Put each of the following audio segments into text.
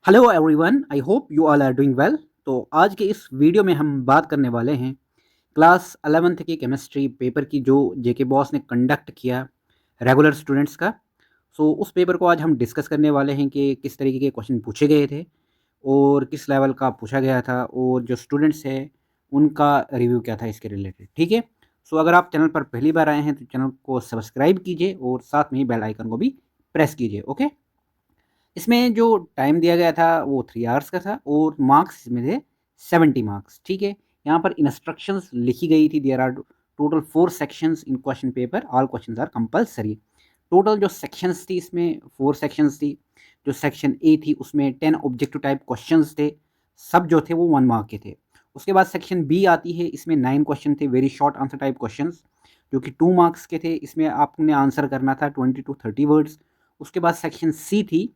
Hello everyone, I hope you all are doing well. तो आज के इस वीडियो में हम बात करने वाले हैं क्लास 11th की केमिस्ट्री पेपर की, जो जेके बॉस ने कंडक्ट किया रेगुलर स्टूडेंट्स का। सो उस पेपर को आज हम डिस्कस करने वाले हैं कि किस तरीके के क्वेश्चन पूछे गए थे और किस लेवल का पूछा गया था, और जो स्टूडेंट्स हैं उनका रिव्यू क्या था इसके रिलेटेड। ठीक है। सो अगर आप चैनल पर पहली बार आए हैं तो चैनल को सब्सक्राइब कीजिए और साथ में ही बेल आइकन को भी प्रेस कीजिए। ओके। इसमें जो टाइम दिया गया था वो 3 आवर्स का था और मार्क्स इसमें थे 70 मार्क्स। ठीक है। यहाँ पर इंस्ट्रक्शंस लिखी गई थी। There are total 4 sections in question paper, all questions are compulsory. Total जो सेक्शंस थी इसमें 4 सेक्शंस थी। जो सेक्शन ए थी उसमें 10 ऑब्जेक्टिव टाइप क्वेश्चंस थे, सब जो थे वो 1 मार्क के थे। उसके बाद सेक्शन बी आती है, इसमें 9 क्वेश्चन थे, very short answer type questions, जो कि 2 मार्क्स के थे। इसमें आपने आंसर करना था 20 टू 30 वर्ड्स। उसके बाद सेक्शन सी थी,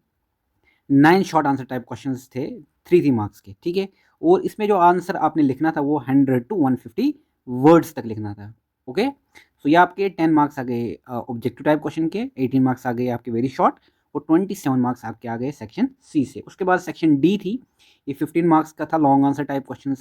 9 शॉर्ट आंसर टाइप क्वेश्चंस थे, 3 मार्क्स के। ठीक है। और इसमें जो आंसर आपने लिखना था वो 100 टू 150 वर्ड्स तक लिखना था। ओके। सो ये आपके 10 मार्क्स आ गए ऑब्जेक्टिव टाइप क्वेश्चन के, 18 मार्क्स आ गए आपके वेरी शॉर्ट, और 27 मार्क्स आपके आ गए सेक्शन सी से। उसके बाद सेक्शन डी थी, ये 15 मार्क्स का था। लॉन्ग आंसर टाइप क्वेश्चन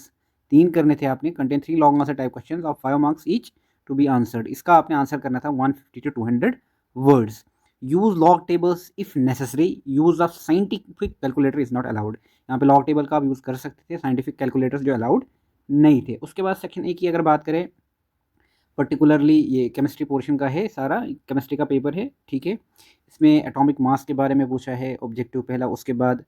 3 करने थे आपने, contain 3 long answer type question of 5 marks each to be answered. इसका आपने आंसर करना था 150 to 200 words. Use log tables if necessary, use of scientific calculator is not allowed. यहाँ पे लॉग टेबल का आप यूज़ कर सकते थे, साइंटिफिक कैलकुलेटर्स जो अलाउड नहीं थे। उसके बाद सेक्शन ए की अगर बात करें, पर्टिकुलरली ये केमिस्ट्री पोर्शन का है, सारा केमिस्ट्री का पेपर है। ठीक है। इसमें एटॉमिक मास के बारे में पूछा है ऑब्जेक्टिव पहला। उसके बाद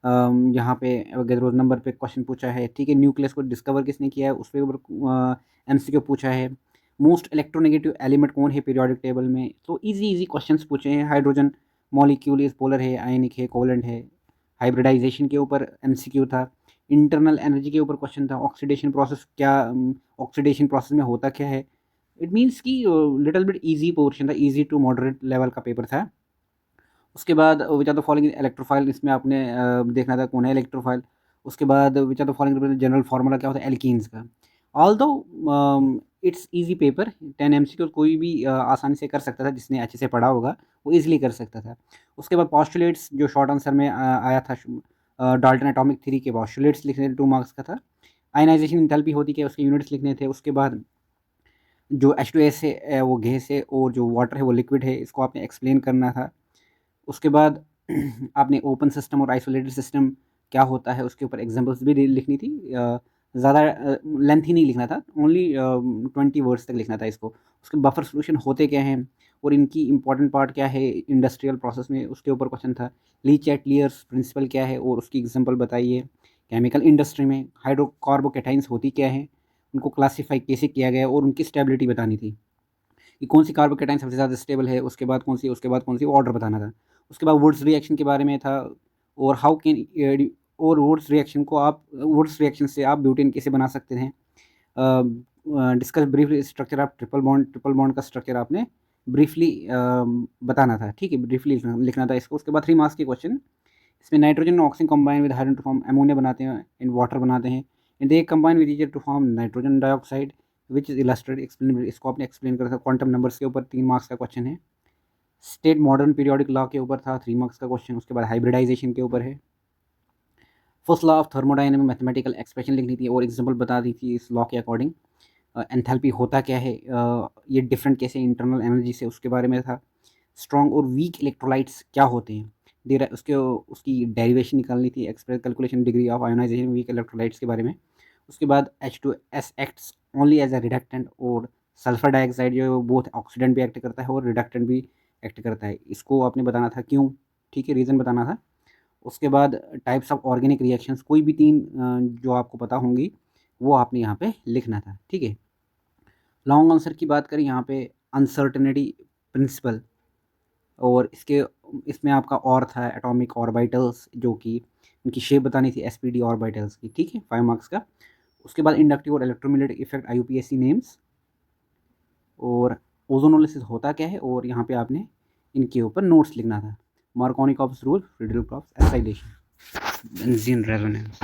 यहाँ पे गैरोज नंबर पे क्वेश्चन पूछा है। ठीक है। न्यूक्लियस को डिस्कवर किसने किया है उस पर एमसीक्यू पूछा है। मोस्ट इलेक्ट्रोनेगेटिव एलिमेंट कौन है पीरियोडिक टेबल में। तो इजी इजी क्वेश्चंस पूछे हैं। हाइड्रोजन मॉलिक्यूल इज पोलर है, आयनिक है, कोवलेंट है। हाइब्रिडाइजेशन के ऊपर एमसीक्यू था। इंटरनल एनर्जी के ऊपर क्वेश्चन था। ऑक्सीडेशन प्रोसेस क्या, ऑक्सीडेशन प्रोसेस में होता क्या है। इट मीन्स कि लिटिल बिट इजी पोर्शन था, इजी टू मॉडरेट लेवल का पेपर था। उसके बाद which are the following electrophile, इसमें आपने देखना था कौन है इलेक्ट्रोफाइल। उसके बाद which are the following general formula क्या होता है एल्कीन्स का। ऑल दो इट्स ईजी पेपर, 10 एमसीक्यू कोई भी आसानी से कर सकता था, जिसने अच्छे से पढ़ा होगा वो ईजिली कर सकता था। उसके बाद पॉस्टुलेट्स जो शॉर्ट आंसर में आया था, डाल्टन एटॉमिक थ्री के पॉस्टुलेट्स लिखने थे, 2 मार्क्स का था। आयनाइजेशन इंथैल्पी होती क्या, उसके यूनिट्स लिखने थे। उसके बाद जो H2S है वो गैस है, और जो वाटर है वो लिक्विड है, इसको आपने एक्सप्लेन करना था। उसके बाद आपने ओपन सिस्टम और आइसोलेटेड सिस्टम क्या होता है उसके ऊपर एग्जांपल्स भी लिखनी थी। ज़्यादा लेंथी नहीं लिखना था, ओनली 20 वर्ड्स तक लिखना था इसको। उसके बफर सोल्यूशन होते क्या हैं और इनकी इंपॉर्टेंट पार्ट क्या है इंडस्ट्रियल प्रोसेस में, उसके ऊपर क्वेश्चन था। लीच एट लियर्स प्रिंसिपल क्या है और उसकी एग्जांपल बताइए। केमिकल इंडस्ट्री में हाइड्रोकार्बोकेटाइंस होती क्या है, उनको क्लासीफाई कैसे किया गया और उनकी स्टेबिलिटी बतानी थी कि कौन सी कार्बोकेटाइन सबसे ज़्यादा स्टेबल है, उसके बाद कौन सी, उसके बाद कौन सी, ऑर्डर बताना था। उसके बाद वुड्स रिएक्शन के बारे में था, और हाउ कैन, और वुड्स रिएक्शन को आप, वुड्स रिएक्शन से आप ब्यूटेन कैसे बना सकते हैं। Discuss briefly structure of triple bond का स्ट्रक्चर आपने ब्रीफली बताना था। ठीक है। ब्रीफली लिखना था इसको। उसके बाद 3 मार्क्स के क्वेश्चन, इसमें नाइट्रोजन और oxygen combine with hydrogen to form ammonia बनाते हैं, इन वाटर बनाते हैं, and they combine with each to form nitrogen dioxide which is illustrate explain. इसको आपने एक्सप्लेन करा था। क्वांटम नंबर्स के ऊपर 3 मार्क्स का क्वेश्चन है। स्टेट मॉडर्न पीरियोडिक लॉ के ऊपर था, 3 मार्क्स का क्वेश्चन। उसके बाद हाइब्रिडाइजेशन के ऊपर है। First law of thermodynamic mathematical expression लिखनी थी और एग्जांपल बता दी थी इस लॉ के अकॉर्डिंग। एंथैल्पी होता क्या है, ये डिफरेंट कैसे इंटरनल एनर्जी से, उसके बारे में था। स्ट्रॉन्ग और वीक इलेक्ट्रोलाइट्स क्या होते हैं, उसके उसकी डेरिवेशन निकालनी थी। Express calculation degree of ionisation weak electrolytes के बारे में। उसके बाद H2S acts only as a reductant, और सल्फर डाइऑक्साइड जो बोथ ऑक्सीडेंट भी एक्ट करता है और रिडक्टेंट भी एक्ट करता है, इसको आपने बताना था क्यों। ठीक है। रीज़न बताना था। उसके बाद टाइप्स ऑफ ऑर्गेनिक रिएक्शंस, कोई भी 3 जो आपको पता होंगी वो आपने यहाँ पे लिखना था। ठीक है। लॉन्ग आंसर की बात करें, यहाँ पे अनसर्टेनिटी प्रिंसिपल, और इसमें आपका और था एटॉमिक ऑर्बिटल्स, जो कि उनकी शेप बतानी थी SPD ऑर्बिटल्स की। ठीक है। 5 मार्क्स का। उसके बाद इंडक्टिव और इलेक्ट्रोमैग्नेटिक इफेक्ट IUPAC नेम्स, और ओजोनोलिसिस होता क्या है, और यहाँ पे आपने इनके ऊपर नोट्स लिखना था। Markovnikov's rule, Friedel crops acylation, benzene resonance.